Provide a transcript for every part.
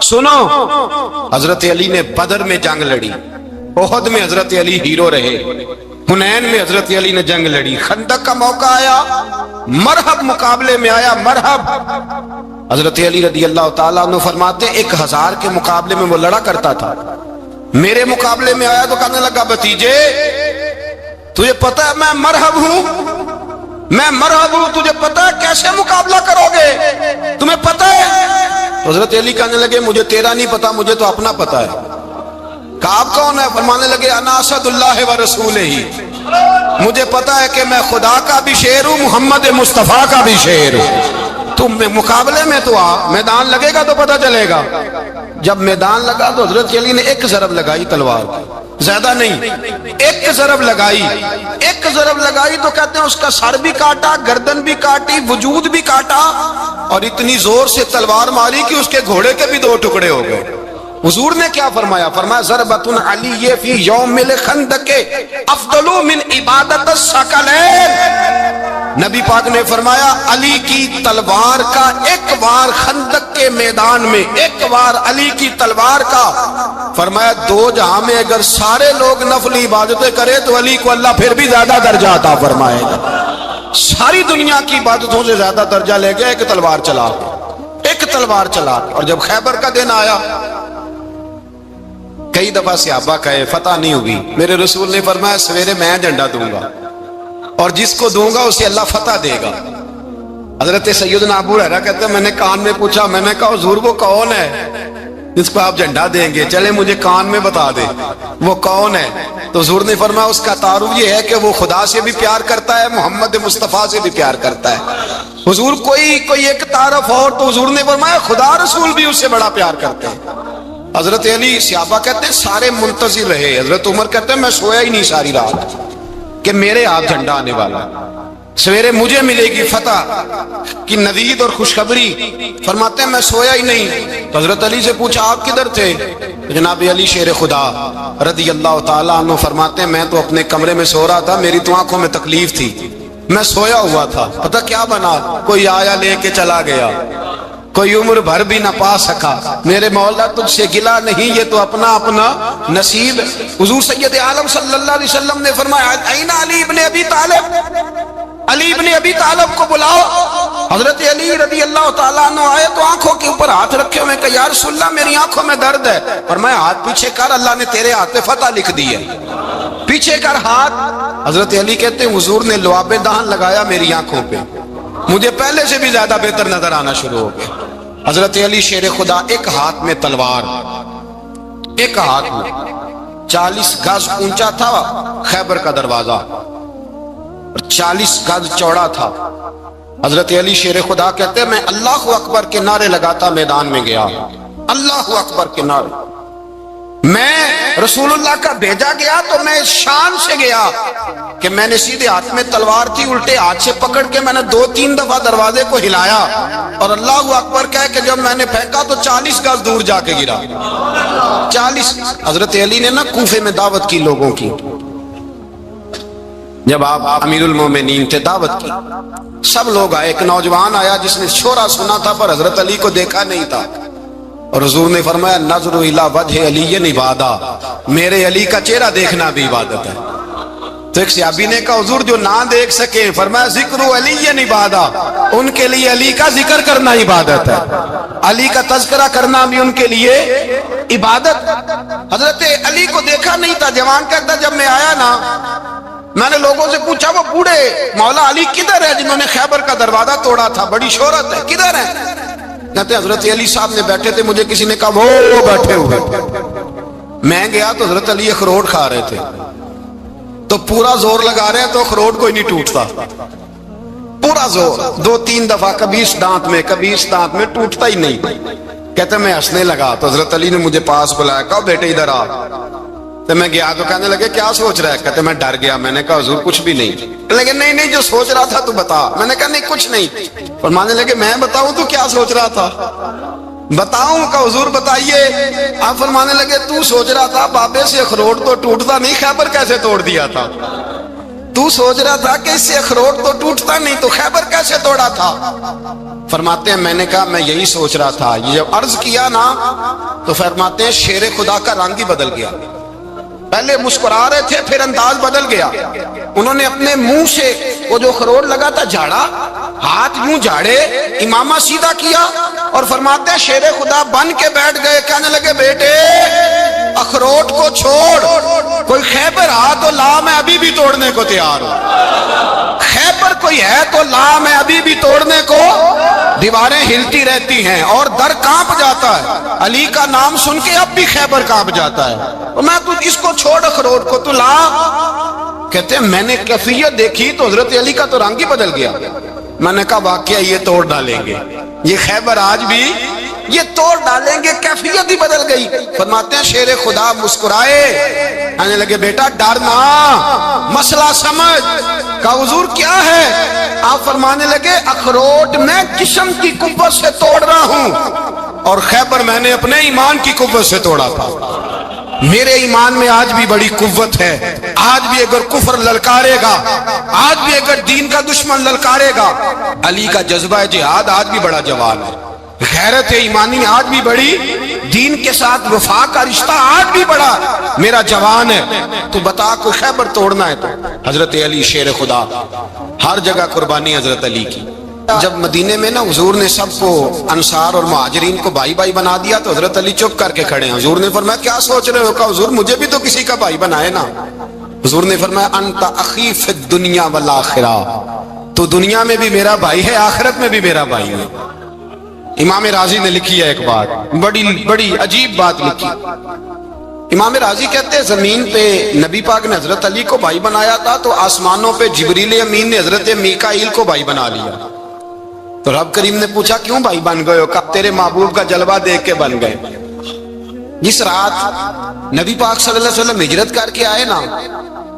سنو، حضرت علی نے بدر میں جنگ لڑی، احد میں حضرت علی ہیرو رہے، حنین میں حضرت علی نے جنگ لڑی، خندق کا موقع آیا، مرحب مقابلے میں آیا، مرحب۔ حضرت علی رضی اللہ تعالیٰ عنہ فرماتے 1000 کے مقابلے میں وہ لڑا کرتا تھا، میرے مقابلے میں آیا تو کہنے لگا بھتیجے تجھے پتہ ہے میں مرحب ہوں، میں مرحب ہوں، تجھے پتہ ہے کیسے مقابلہ کرو گے، تمہیں پتہ ہے؟ حضرت علی کہنے لگے مجھے تیرا نہیں پتا، مجھے تو اپنا پتا ہے۔ کعب کون ہے؟ فرمانے لگے انا اسد اللہ و رسولہ ہی، مجھے پتا ہے کہ میں خدا کا بھی شیر ہوں، محمد مصطفیٰ کا بھی شیر ہوں۔ تم مقابلے میں تو آ، میدان لگے گا تو پتہ چلے گا۔ جب میدان لگا تو حضرت علی نے ایک ضرب لگائی تلوار کی، زیادہ نہیں، ایک ضرب لگائی، ایک ضرب لگائی تو کہتے ہیں اس کا سر بھی کاٹا، گردن بھی کاٹی، وجود بھی کاٹا، اور اتنی زور سے تلوار ماری کہ اس کے گھوڑے کے بھی 2 ٹکڑے ہو گئے۔ حضور نے کیا فرمایا؟ فرمایا ضربۃ علی فی یوم الخندق افضل من عبادت الثقلین۔ نبی پاک نے فرمایا علی کی تلوار کا ایک وار خندق کے میدان میں، ایک وار علی کی تلوار کا، فرمایا 2 جہاں میں اگر سارے لوگ نفل عبادتیں کرے تو علی کو اللہ پھر بھی زیادہ درجہ عطا فرمائے گا۔ ساری دنیا کی عبادتوں سے زیادہ درجہ لے گیا ایک تلوار چلا کے، ایک تلوار چلا کے۔ اور جب خیبر کا دن آیا، کئی دفعہ صحابہ کہے فتح نہیں ہوگی، میرے رسول نے فرمایا سویرے میں جھنڈا دوں گا اور جس کو دوں گا اسے اللہ فتح دے گا۔ حضرت سیدنا ابو ہریرہ کہتے ہیں میں نے کان میں پوچھا، میں نے کہا حضور وہ کون ہے جس کو آپ جھنڈا دیں گے؟ چلے مجھے کان میں بتا دے وہ کون ہے۔ تو حضور نے فرمایا اس کا تعارف یہ ہے کہ وہ خدا سے بھی پیار کرتا ہے، محمد مصطفیٰ سے بھی پیار کرتا ہے۔ حضور کوئی ایک تعارف اور، تو حضور نے فرمایا خدا رسول بھی اس سے بڑا پیار کرتے ہیں۔ حضرت علی، صحابہ کہتے ہیں سارے منتظر رہے، حضرت عمر کہتے ہیں میں سویا ہی نہیں ساری رات کہ میرے ہاتھ جھنڈا آنے والا، سویرے مجھے ملے گی فتح کی نوید اور خوشخبری۔ فرماتے ہیں میں سویا ہی نہیں۔ تو حضرت علی سے پوچھا آپ کدھر تھے؟ جناب علی شیر خدا رضی اللہ تعالیٰ عنہ فرماتے ہیں میں تو اپنے کمرے میں سو رہا تھا، میری تو آنکھوں میں تکلیف تھی، میں سویا ہوا تھا، پتہ کیا بنا؟ کوئی آیا لے کے چلا گیا، کوئی عمر بھر بھی نہ پا سکا۔ میرے مولا تجھ سے گلا نہیں، یہ تو اپنا اپنا نصیب۔ حضور سید عالم صلی اللہ علیہ وسلم نے فرمایا این علی ابن ابی طالب، علی ابن ابی طالب کو بلاؤ۔ حضرت علی رضی اللہ تعالیٰ عنہ آئے تو آنکھوں کے اوپر ہاتھ رکھے ہوئے کہ یا رسول اللہ میری آنکھوں میں درد ہے۔ فرمایا ہاتھ پیچھے کر، اللہ نے تیرے ہاتھ پہ فتح لکھ دی ہے، پیچھے کر ہاتھ۔ حضرت علی کہتے ہیں حضور نے لعاب دہن لگایا میری آنکھوں پہ، مجھے پہلے سے بھی زیادہ بہتر نظر آنا شروع ہو گیا۔ حضرت علی شیر خدا ایک ہاتھ میں تلوار، ایک ہاتھ میں 40 گز اونچا تھا خیبر کا دروازہ، 40 گز چوڑا تھا۔ حضرت علی شیر خدا کہتے ہیں میں اللہ اکبر کے نعرے لگاتا میدان میں گیا، اللہ اکبر کے نعرے۔ میں رسول اللہ کا بھیجا گیا تو میں شان سے گیا کہ میں نے سیدھے ہاتھ میں تلوار تھی، الٹے ہاتھ سے پکڑ کے میں نے 2-3 دفعہ دروازے کو ہلایا اور اللہ اکبر کہہ کہ جب میں نے پھینکا تو 40 گز دور جا کے گرا، 40۔ حضرت علی نے نا کوفے میں دعوت کی لوگوں کی، جب آپ امیر المومنین تھے دعوت کی، سب لوگ آئے، ایک نوجوان آیا جس نے شورا سنا تھا پر حضرت علی کو دیکھا نہیں تھا، اور حضور نے فرمایا نظر الی وجہ علی عبادہ، میرے علی کا چہرہ دیکھنا بھی عبادت ہے۔ تو ایک صحابی نے کہا حضور جو نہ دیکھ سکے، فرمایا ذکر علی عبادہ، ان کے لیے علی کا ذکر کرنا عبادت ہے، علی کا تذکرہ کرنا بھی ان کے لیے عبادت۔ حضرت علی کو دیکھا نہیں تھا، جوان کہتا جب میں آیا نا میں نے لوگوں سے پوچھا وہ بوڑھے مولا علی کدھر ہے جنہوں نے خیبر کا دروازہ توڑا تھا، بڑی شہرت ہے، کدھر ہے؟ کہتے ہیں حضرت علی صاحب نے بیٹھے تھے، مجھے کسی نے کہا وہ بیٹھے ہوئے۔ میں گیا تو حضرت علی اخروٹ کھا رہے تھے، تو پورا زور لگا رہے ہیں تو اخروٹ کوئی نہیں ٹوٹتا، پورا زور 2-3 دفعہ، کبھی اس دانت میں کبھی اس دانت میں، ٹوٹتا ہی نہیں۔ کہتے ہیں میں ہنسنے لگا تو حضرت علی نے مجھے پاس بلایا، کہا بیٹے ادھر آ۔ تو میں گیا تو کہنے لگے کیا سوچ رہا ہے؟ کہتے میں ڈر گیا، میں نے کہا حضور کچھ بھی نہیں۔ لیکن نہیں جو سوچ رہا تھا تو بتا۔ میں نے کہا نہیں کچھ نہیں۔ فرمانے لگے میں بتاؤں تو کیا سوچ رہا تھا؟ بتاؤں؟ کہ حضور بتائیے۔ آپ فرمانے لگے تو سوچ رہا تھا بابے سے اخروٹ تو ٹوٹتا نہیں، خیبر کیسے توڑ دیا تھا؟ تو سوچ رہا تھا کہ اس سے اخروٹ تو ٹوٹتا نہیں، تو خیبر کیسے توڑا تھا؟ فرماتے ہیں میں نے کہا میں یہی سوچ رہا تھا۔ یہ جب عرض کیا نا تو فرماتے ہیں شیر خدا کا رنگ ہی بدل گیا، پہلے مسکرا رہے تھے پھر انداز بدل گیا۔ انہوں نے اپنے منہ سے وہ جو اخروٹ لگا تھا جھاڑا، ہاتھ یوں جھاڑے، امامہ سیدھا کیا اور فرماتے ہیں شیر خدا بن کے بیٹھ گئے، کہنے لگے بیٹے اخروٹ کو چھوڑ، کوئی خیبر آ تو لا، میں ابھی بھی توڑنے کو تیار ہوں۔ خیبر کوئی ہے تو لا، میں ابھی بھی توڑنے کو۔ دیواریں ہلتی رہتی ہیں اور در کانپ جاتا ہے، علی کا نام سن کے اب بھی خیبر کانپ جاتا ہے، تو میں تو اس کو چھوڑ اخروٹ کو تو لا۔ کہتے ہیں میں نے کیفیت دیکھی تو حضرت علی کا تو رنگ ہی بدل گیا۔ میں نے کہا واقعہ یہ توڑ ڈالیں گے، یہ خیبر آج بھی یہ توڑ ڈالیں گے، کیفیت ہی بدل گئی۔ فرماتے ہیں شیر خدا مسکرائے، کہنے لگے بیٹا ڈرنا، مسئلہ سمجھ۔ کہا حضور کیا ہے؟ آپ فرمانے لگے اخروٹ میں جسم کی قوت سے توڑ رہا ہوں اور خیبر میں نے اپنے ایمان کی قوت سے توڑا تھا۔ میرے ایمان میں آج بھی بڑی قوت ہے، آج بھی اگر کفر للکارے گا، آج بھی اگر دین کا دشمن للکارے گا، علی کا جذبہ جہاد آج بھی بڑا جوان ہے، غیرت ایمانی آج بھی بڑی، دین کے ساتھ وفا کا رشتہ آج بھی بڑا میرا جوان ہے۔ تو بتا کوئی خیبر توڑنا ہے تو حضرت علی شیر خدا، ہر جگہ قربانی حضرت علی کی۔ جب مدینے میں نا حضور نے سب کو انصار اور مہاجرین کو بھائی بھائی بنا دیا تو حضرت علی چپ کر کے کھڑے ہیں۔ حضور نے فرمایا کیا سوچ رہے ہو؟ کہا حضور مجھے بھی تو کسی کا بھائی بنائے نا۔ حضور نے فرمایا انت اخی فی الدنیا والآخرہ، تو دنیا میں بھی میرا بھائی ہے، آخرت میں بھی میرا بھائی ہے۔ امام راضی نے لکھی ہے ایک بات، بڑی عجیب بات لکھی۔ امام راضی کہتے ہیں زمین پہ نبی پاک نے حضرت علی کو بھائی بنایا تھا تو آسمانوں پہ جبریل امین نے حضرت میکائیل کو بھائی بنا لیا۔ تو رب کریم نے پوچھا کیوں بھائی بن گئے ہو؟ کہا تیرے محبوب کا جلوہ دیکھ کے بن گئے۔ جس رات نبی پاک صلی اللہ علیہ وسلم ہجرت کر کے آئے نا،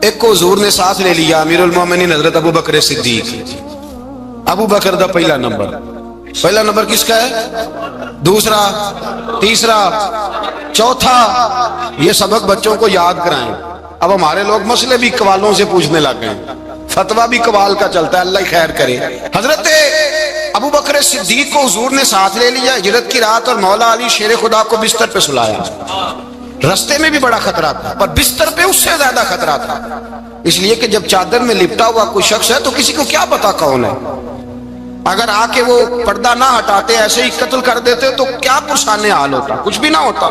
ایک کو حضور نے ساتھ لے لیا، امیر المومنین حضرت ابو بکر صدیق۔ ابو بکر دا پہلا نمبر کس کا ہے؟ دوسرا، تیسرا، چوتھا، یہ سبق بچوں کو یاد کرائیں۔ اب ہمارے لوگ مسئلے بھی قوالوں سے پوچھنے لگ گئے، فتویٰ بھی قوال کا چلتا ہے، اللہ خیر کرے۔ حضرت ابو بکر صدیق کو حضور نے ساتھ لے لیا ہجرت کی رات، اور مولا علی شیر خدا کو بستر پہ سلایا۔ رستے میں بھی بڑا خطرہ تھا پر بستر پہ اس سے زیادہ خطرہ تھا، اس لیے کہ جب چادر میں لپٹا ہوا کوئی شخص ہے تو کسی کو کیا پتا کون ہے، اگر آ کے وہ پردہ نہ ہٹاتے ایسے ہی قتل کر دیتے تو کیا پرسان حال ہوتا، کچھ بھی نہ ہوتا۔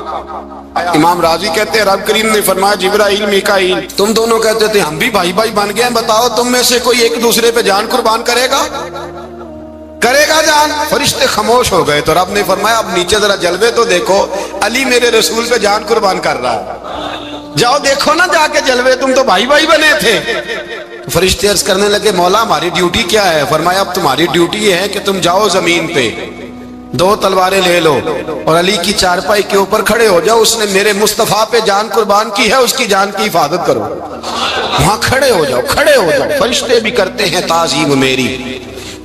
امام راضی کہتے ہیں رب کریم نے فرمایا جبرائیل میکائیل تم دونوں کہتے تھے ہم بھی بھائی بھائی بن گئے ہیں، بتاؤ تم میں سے کوئی ایک دوسرے پہ جان قربان کرے گا جان؟ فرشتے خاموش ہو گئے تو رب نے فرمایا اب نیچے ذرا جلوے تو دیکھو، علی میرے رسول پہ جان قربان کر رہا ہے، جاؤ دیکھو نا جا کے جلوے، تم تو بھائی بھائی بنے تھے۔ فرشتے عرض کرنے لگے مولا ہماری ڈیوٹی کیا ہے؟ فرمایا اب تمہاری ڈیوٹی یہ ہے کہ تم جاؤ زمین پہ، دو تلواریں لے لو اور علی کی چارپائی کے اوپر کھڑے ہو جاؤ، اس نے میرے مصطفیٰ پہ جان قربان کی ہے، اس کی جان کی حفاظت کرو۔ وہاں کھڑے ہو جاؤ۔ فرشتے بھی کرتے ہیں تعظیم میری،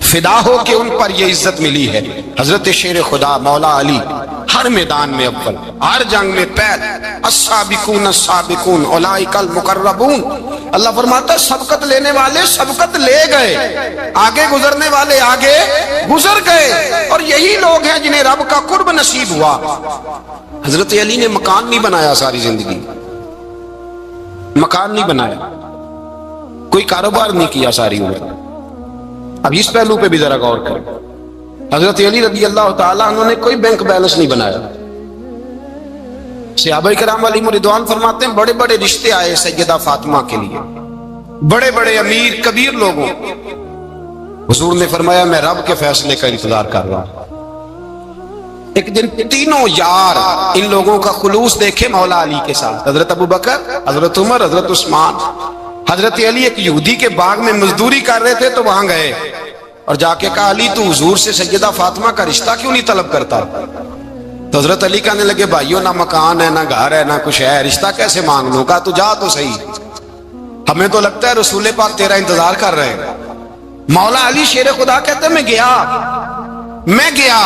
فدا ہو کہ ان پر یہ عزت ملی ہے۔ حضرت شیر خدا مولا علی ہر میدان میں اول، ہر جنگ میں پہل، السابقون السابقون اولئک المقربون۔ اللہ فرماتا ہے سبقت لینے والے سبقت لے گئے، آگے گزرنے والے آگے گزر گئے، اور یہی لوگ ہیں جنہیں رب کا قرب نصیب ہوا۔ حضرت علی نے مکان نہیں بنایا، ساری زندگی مکان نہیں بنایا، کوئی کاروبار نہیں کیا ساری عمر۔ اب اس پہلو پہ بھی ذرا غور کریں، حضرت علی رضی اللہ تعالیٰ عنہ نے کوئی بینک بیلنس نہیں بنایا۔ صحابہ کرام علیہم رضوان فرماتے ہیں بڑے بڑے رشتے آئے سیدہ فاطمہ کے لیے، بڑے بڑے امیر کبیر لوگوں، حضور نے فرمایا میں رب کے فیصلے کا انتظار کر رہا ہوں۔ ایک دن تینوں یار ان لوگوں کا خلوص دیکھے مولا علی کے ساتھ، حضرت ابو بکر، حضرت عمر، حضرت عثمان۔ حضرت علی ایک یہودی کے باغ میں مزدوری کر رہے تھے تو وہاں گئے اور جا کے کہا علی تو حضور سے سیدہ فاطمہ کا رشتہ کیوں نہیں طلب کرتا؟ تو حضرت علی کہنے لگے بھائیو نہ مکان ہے، نہ گھر ہے، نہ کچھ ہے، رشتہ کیسے مانگ لوں؟ کہا تو جا تو صحیح، ہمیں تو لگتا ہے رسول پاک تیرا انتظار کر رہے ہیں۔ مولا علی شیر خدا کہتے ہیں میں گیا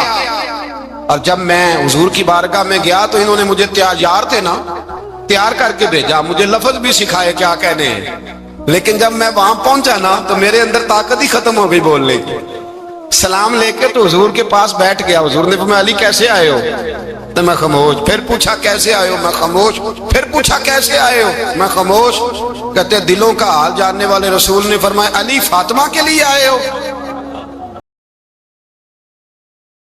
اور جب میں حضور کی بارگاہ میں گیا تو انہوں نے مجھے یار تھے نا، تیار کر کے بھیجا، مجھے لفظ بھی سکھائے کیا کہنے ہیں۔ لیکن جب میں وہاں پہنچا نا تو میرے اندر طاقت ہی ختم ہو گئی بولنے کی. سلام لے کے تو حضور کے پاس بیٹھ گیا. حضور نے فرمایا علی کیسے آئے ہو؟ تو میں خاموش. پھر پوچھا کیسے آئے ہو؟ میں خاموش. پھر پوچھا کیسے آئے ہو؟ میں خاموش. کہتے دلوں کا حال جاننے والے رسول نے فرمایا علی فاطمہ کے لیے آئے ہو؟